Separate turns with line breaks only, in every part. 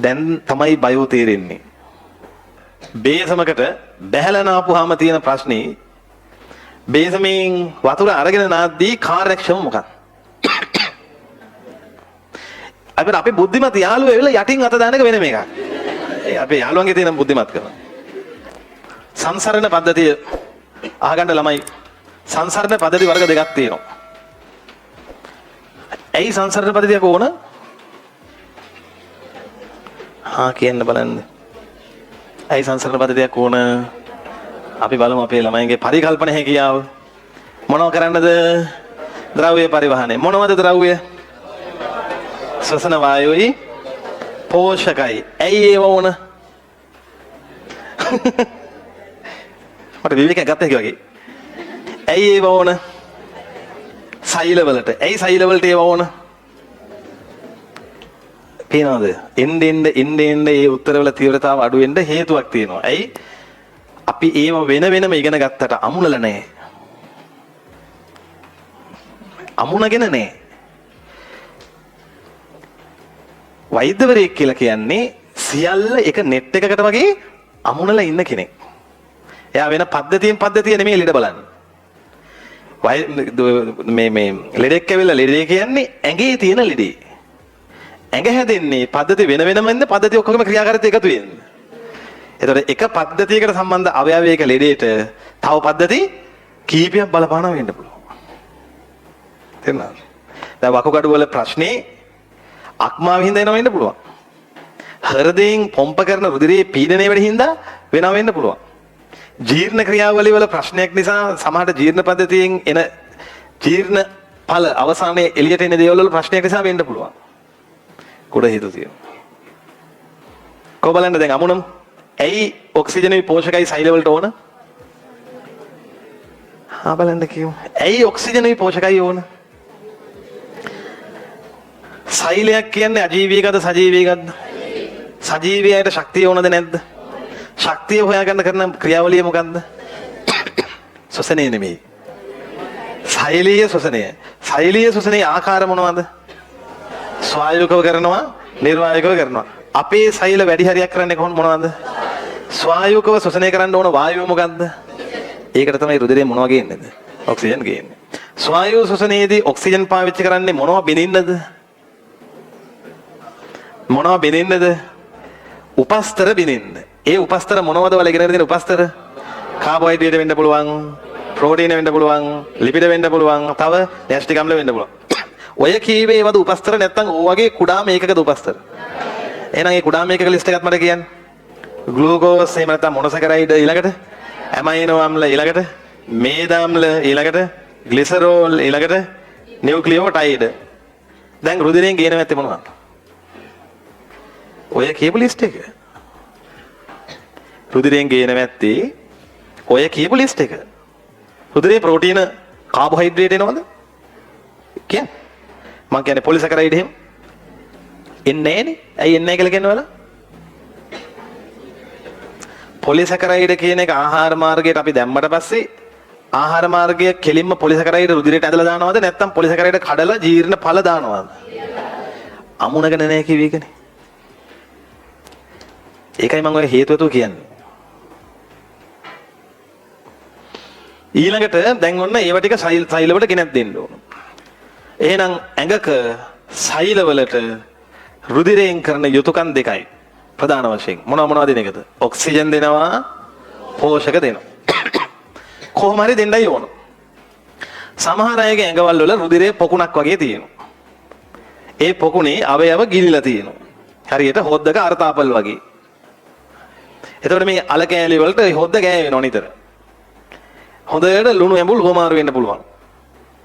දැන් තමයි බයෝ තේරෙන්නේ. බේසමකට බැහැලා නාපුවාම තියෙන ප්‍රශ්නේ බේසමෙන් වතුර අරගෙන නාද්දී කාර්යක්ෂම මොකක්ද? අපි බුද්ධිමත් යාළුවෝ එවිලා යටින් අත දාන එක වෙන මේකක්. ඒ අපේ යාළුවන්ගේ තියෙන බුද්ධිමත්කම. සංසරණ පද්ධතිය අහගන්න ළමයි සංසරණ පද්ධති වර්ග දෙකක් තියෙනවා. ඇයි සංසරණ පද්ධතියක් ඕන? කියන්න බලන්න. ඇයි සංසරණ පද්ධතියක් ඕන? අපි බලමු අපේ ළමයින්ගේ පරිකල්පන හැකියාව. මොනව කරන්නද? ද්‍රව්‍ය පරිවහනය. මොනවද ද්‍රව්‍ය? ශ්වසන වායුයි පෝෂකයි. ඇයි ඒව ඕන? මට විවේකයක් ගත්ත හැකි වගේ. ඇයි ඒව ඕන? සෛලවලට. ඇයි සෛලවලට ඒව ඕන? පේනවද? ඉන්න මේ උත්තරවල තීව්‍රතාව අඩු වෙන්න හේතුවක් තියෙනවා. ඇයි? අපි ඒව වෙන වෙනම ඉගෙන ගත්තට අමුණල නැහැ. අමුණගෙන නැහැ. වෛද්‍යවරයෙක් කියලා කියන්නේ සියල්ල එක නෙට් එකකට වගේ අමුණලා ඉන්න කෙනෙක්. එයා වෙන පද්ධතිය නෙමෙයි ලෙඩ බලන්නේ. මේ ලෙඩෙක් ඇවිල්ලා ලෙඩේ කියන්නේ ඇඟේ තියෙන ලෙඩේ. ඇඟ හැදෙන්නේ පද්ධති වෙන වෙනම ඉන්න පද්ධති ඔක්කොම ක්‍රියාකාරීත්වය එකතු වෙන්නේ. එතකොට එක පද්ධතියකට සම්බන්ධ අවයවයක ලෙඩේට තව පද්ධති කීපයක් බලපානවා වෙන්න පුළුවන්. තේරුණාද? දැන් වකුගඩු වල ප්‍රශ්නේ අක්මාව හින්දා එනවා වෙන්න පුළුවන්. හෘදයෙන් පොම්ප කරන රුධිරයේ පීඩනය වැඩි හින්දා වෙනවා වෙන්න පුළුවන්. ජීර්ණ ක්‍රියාවලිය වල ප්‍රශ්නයක් නිසා සමහරට ජීර්ණ පද්ධතියෙන් එන ජීර්ණ ඵල අවසානයේ එළියට එන දේවල් වල ප්‍රශ්නයක් නිසා වෙන්න පුළුවන්. කුඩ හේතු තියෙනවා. කො බලන්න දැන් අමුණමු. ඇයි ඔක්සිජනුයි පෝෂකයි සෛල වලට ඕන? බලන්න කියමු. ඇයි ඔක්සිජනුයි පෝෂකයි ඕන? සෛලයක් කියන්නේ අජීවීකද සජීවීකද? සජීවීයට ශක්තිය ඕනද නැද්ද? ශක්තිය හොයාගන්න කරන ක්‍රියාවලිය මොකද්ද? ශ්වසනය නෙමෙයි. සෛලීය ශ්වසනය. සෛලීය ශ්වසනයේ ආකාර මොනවද? ස්වායුකව කරනවා, නිර්වායුකව කරනවා. අපේ සෛල වැඩි හරියක් කරන්නේ කොහොමද මොනවද? ස්වායුකව ශ්වසනය කරන්න ඕන වායුව මොකද්ද? ඒකට තමයි රුධිරයෙන් මොනවා ගේන්නේද? ඔක්සිජන් ගේන්නේ. ස්වායු ශ්වසනයේදී ඔක්සිජන් පාවිච්චි කරන්නේ මොනවා බිනින්නද? මොනවා බිනින්නද? උපස්තර බිනින්න. ඒ උපස්තර මොනවද වල ඉගෙන ගන්න උපස්තර? කාබෝහයිඩ්‍රේට් වෙන්න පුළුවන්, ප්‍රෝටීන වෙන්න පුළුවන්, ලිපිඩ වෙන්න පුළුවන්, තව න්‍යෂ්ටික අම්ල වෙන්න පුළුවන්. ඔය කීවේ වද උපස්තර නැත්තම් ඕ වගේ කුඩා මේකකද උපස්තර? එහෙනම් ඒ කුඩා මේකක ලිස්ට් එකක් මට කියන්න. ග්ලූකෝස් එහෙම නැත්තම් මොනොසැකරයිඩ් ඊළඟට, ඇමයිනෝ අම්ල ඊළඟට, මේද අම්ල ඊළඟට, ග්ලිසරෝල් ඊළඟට, නියුක්ලියෝටයිඩ්. දැන් රුධිරයෙන් ගේන නැත්තේ මොනවද? ඔය කියපු ලිස්ට් එක. රුධිරයෙන් ගේන නැත්තේ ඔය කියපු ලිස්ට් එක. රුධිරේ ප්‍රෝටීන කාබෝහයිඩ්‍රේට් එනවද? කියන්නේ මං කියන්නේ පොලිසැකරයිඩ් එහෙම එන්නේ නැහනේ. ඇයි එන්නේ නැහැ කියලා කියනවල? පොලිසැකරයිඩ් කියන එක ආහාර මාර්ගයට අපි දැම්මට පස්සේ ආහාර මාර්ගය කෙලින්ම පොලිසැකරයිඩ් රුධිරයට ඇදලා දානවද නැත්නම් පොලිසැකරයිඩ් කඩලා ජීර්ණ ඵල දානවද? අමුණගෙන නැහැ කිව්වේකනේ. ඒකයි මම ඔය හේතුවතු කියන්නේ. ඊළඟට දැන් ඔන්න ඒව ටික සෛලවලට ගෙනත් දෙන්න ඕන. එහෙනම් ඇඟක සෛලවලට රුධිරයෙන් කරන යුතුයකම් දෙකයි ප්‍රධාන වශයෙන්. මොනවද දෙන එකද? ඔක්සිජන් දෙනවා, පෝෂක දෙනවා. කොහොම හරි දෙන්නයි ඕන. සමහර අයගේ ඇඟවල් වල රුධිරයේ පොකුණක් වගේ තියෙනවා. ඒ පොකුණේ අවයව ගිලිලා තියෙනවා. හරියට හොද්දක අර්තාපල් වගේ. එතකොට මේ අල කෑලි වලට හොද්ද ගෑවෙනවා නිතර. හොඳට ලුණු ඇඹුල් හොමාරු වෙන්න පුළුවන්.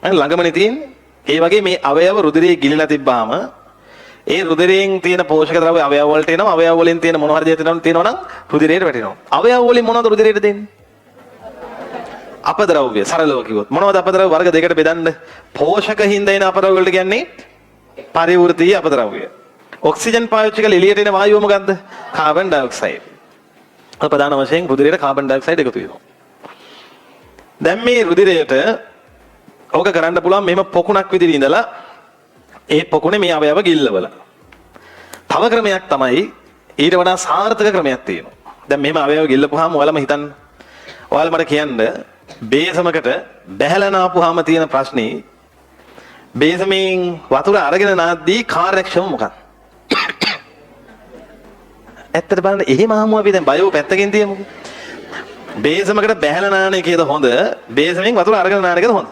ළඟමනේ තියෙන්නේ. ඒ වගේ මේ අවයව රුධිරයේ ගිලිලා තිබ්බාම ඒ රුධිරයෙන් තියෙන පෝෂක ද්‍රව්‍ය අවයව වලට එනවා. අවයව වලින් තියෙන මොන හරි දෙයක් තියෙනවා නම් රුධිරයට වැටෙනවා. අවයව වලින් මොනවද රුධිරයට දෙන්නේ? අපද්‍රව්‍ය. සරලව කිව්වොත් මොනවද අපද්‍රව්‍ය වර්ග දෙකකට බෙදන්න? පෝෂක හින්දා එන අපද්‍රව්‍ය වලට කියන්නේ පරිවෘත්තීය අපද්‍රව්‍ය. ඔක්සිජන් පාවිච්චි කරලා එළියට එන වායුව මොකද්ද? Carbon dioxide. ප්‍රධාන වශයෙන් රුධිරයට කාබන් ඩයොක්සයිඩ් එකතු වෙනවා. දැන් මේ රුධිරයට ඕක කරන්න පුළුවන් මෙහෙම පොකුණක් විදිහට ඉඳලා ඒ පොකුණේ මේ අවයව ගිල්ලවල. තව ක්‍රමයක් තමයි ඊට වඩා සාර්ථක ක්‍රමයක් තියෙනවා. දැන් මෙහෙම අවයව ගිල්ලපුවාම ඔයාලම හිතන්න. ඔයාලා මට කියන්න බේසමකට බැහැලා නාපුවාම තියෙන ප්‍රශ්නේ බේසමෙන් වතුර අරගෙන නාද්දී කාර්යක්ෂම මොකක්ද? ඇත්තට බලන්න එහෙම ආමුව අපි දැන් බයෝ පැත්තකින් තියමුකෝ. බේසමකට බැහැලා නාන එකේද හොඳ? බේසමෙන් වතුර අරගෙන නාන එකේද හොඳ?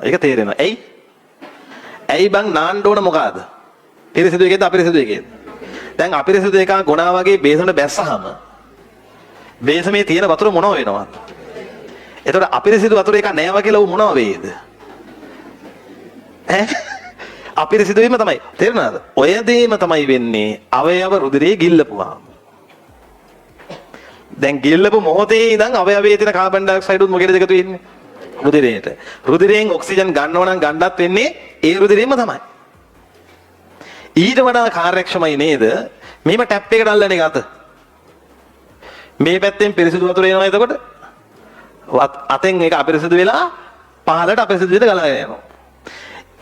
ඒක තේරෙනවා. ඇයි බං නාන්න ඕන මොකಾದ? පිරිසිදු එකේද අපිරිසිදු එකේද? දැන් අපිරිසිදු එකක් ගුණා වගේ බේසමට බැස්සහම බේසමේ තියෙන වතුර මොනව වෙනවද? එතකොට අපිරිසිදු වතුර එකක් නෑව කියලා උ මොනව වේද? අපිරිසිදු වීම තමයි. තේරුණාද? ඔය දෙයම තමයි වෙන්නේ අවයව රුධිරයේ ගිල්ලපුවාම. දැන් ගිල්ලපු මොහොතේ ඉඳන් අවයවයේ තියෙන කාබන් ඩයොක්සයිඩ් උත් මොකේද එකතු වෙන්නේ? රුධිරයට. රුධිරයෙන් ඔක්සිජන් ගන්නව නම් ගන්නත් වෙන්නේ ඒ රුධිරයෙන්ම තමයි. ඊට වඩා කාර්යක්ෂමයි නේද? මෙහෙම ටැප් එකට අල්ලන්නේ ගත. මේ පැත්තෙන් පිරිසිදු වතුර එනවා එතකොට අතෙන් ඒක අපිරිසිදු වෙලා පහළට අපිරිසිදු විදිහට ගලාගෙන යනවා.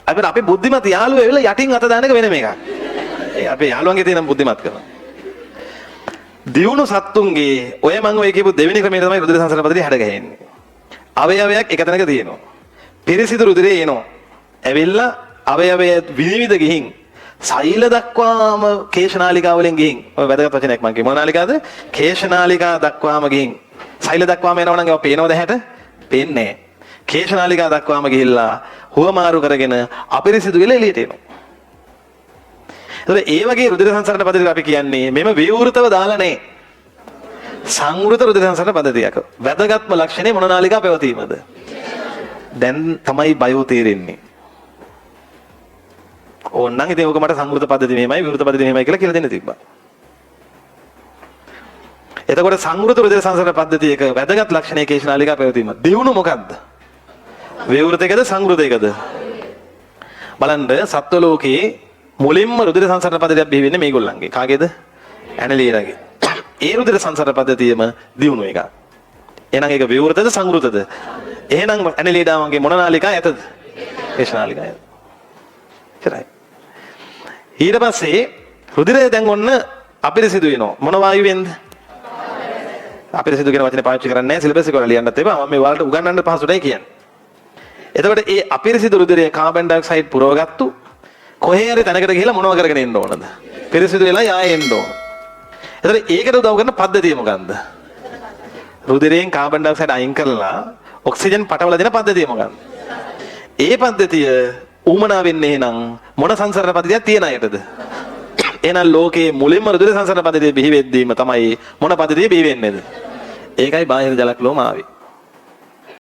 අපිට අපේ බුද්ධිමත් යාළුවෝ එවිලා යටින් අත දාන එක වෙනම එකක්. ඒ අපේ යාළුවන්ගේ තියෙන බුද්ධිමත්කම. දියුණු සත්තුන්ගේ ඔය මම ඔය කියපු දෙවෙනි ක්‍රමය තමයි රුධිර සංසරණ පද්ධතිය හැඩගැහෙන්නේ. අවයවයක් එක තැනක තියෙනවා. පිරිසිදු රුධිරය එනවා. ඇවිල්ලා අවයවය විනිවිද ගිහින් සෛල දක්වාම කේශනාලිකාව වලින් ගිහින් ඔය වැදගත් වචනයක් මම කිව්වා. මොන නාලිකාද? කේශනාලිකා දක්වාම ගිහින් සෛල දක්වාම එනවා නම් ඒවා පේනවද හැට? පේන්නේ නැහැ. කේශනාලිකා දක්වාම ගිහිල්ලා හුවමාරු කරගෙන අපිරිසිදු වෙලා එළියට එනවා. ඒතකොට ඒ වගේ රුධිර සංසරණ පද්ධතිය අපි කියන්නේ මෙම විවෘතව දාලා නැහැ. සංවෘත රුධිර සංසරණ පද්ධතියක. වැදගත්ම ලක්ෂණය මොන නාලිකා පැවතීමද? දැන් තමයි බයෝ තේරෙන්නේ. ඕන්නම් ඉතින් ඔක මට සංවෘත පද්ධතිය මෙහෙමයි විවෘත පද්ධතිය මෙහෙමයි කියලා දෙන්න තිබ්බා. එතකොට සංවෘත රුධිර සංසරණ පද්ධතියක වැදගත් ලක්ෂණය කේශනාලිකා පැවතීම. දියුණු මොකද්ද? විවෘත එකද සංවෘත එකද? බලන්න සත්ව ලෝකයේ මුලින්ම රුධිර සංසරණ පද්ධතියක් බිහි වෙන්නේ මේගොල්ලන්ගේ. කාගේද? ඇනලීරගේ. ඒ රුධිර සංසරණ පද්ධතියම දියුණු එකක්. එහෙනම් ඒක විවෘතද සංවෘතද? එහෙනම් ඇනලීඩාවන්ගේ මොන නාලිකා ඇතද? කේශනාලිකා ඇත. හරියි. ඊට පස්සේ රුධිරය දැන් ඔන්න අපිරිසිදු වෙනවා. මොන වායුවෙන්ද? අපිරිසිදු කියන වචනේ පාවිච්චි කරන්නේ නැහැ. සිලබස් එක වල ලියන්නත් එපා. මම මේ වලට උගන්වන්න පහසුටයි කියන්නේ. එතකොට ඒ අපිරිසිදු රුධිරයේ කාබන් ඩයොක්සයිඩ් පුරවගත්තු කොහේ හරි තැනකට ගිහිල්ලා මොනව කරගෙන එන්න ඕනද? පිරිසිදු වෙලා යායෙ එන්න ඕන. එතකොට ඒකට උදව් කරන පද්ධතිය මොකන්ද? රුධිරයෙන් කාබන් ඩයොක්සයිඩ් අයින් කරලා ඔක්සිජන් පටවලා දෙන පද්ධතිය මොකන්ද? ඒ පද්ධතිය ඌමනා වෙන්නේ නම් මොන සංසරණ පද්ධතියක් තියෙන අයටද? එහෙනම් ලෝකයේ මුලින්ම රුධිර සංසරණ පද්ධතිය බිහි වෙද්දීම තමයි මොන පද්ධතිය බිහි වෙන්නේද? ඒකයි බාහිර ජලක්ලෝම ආවේ.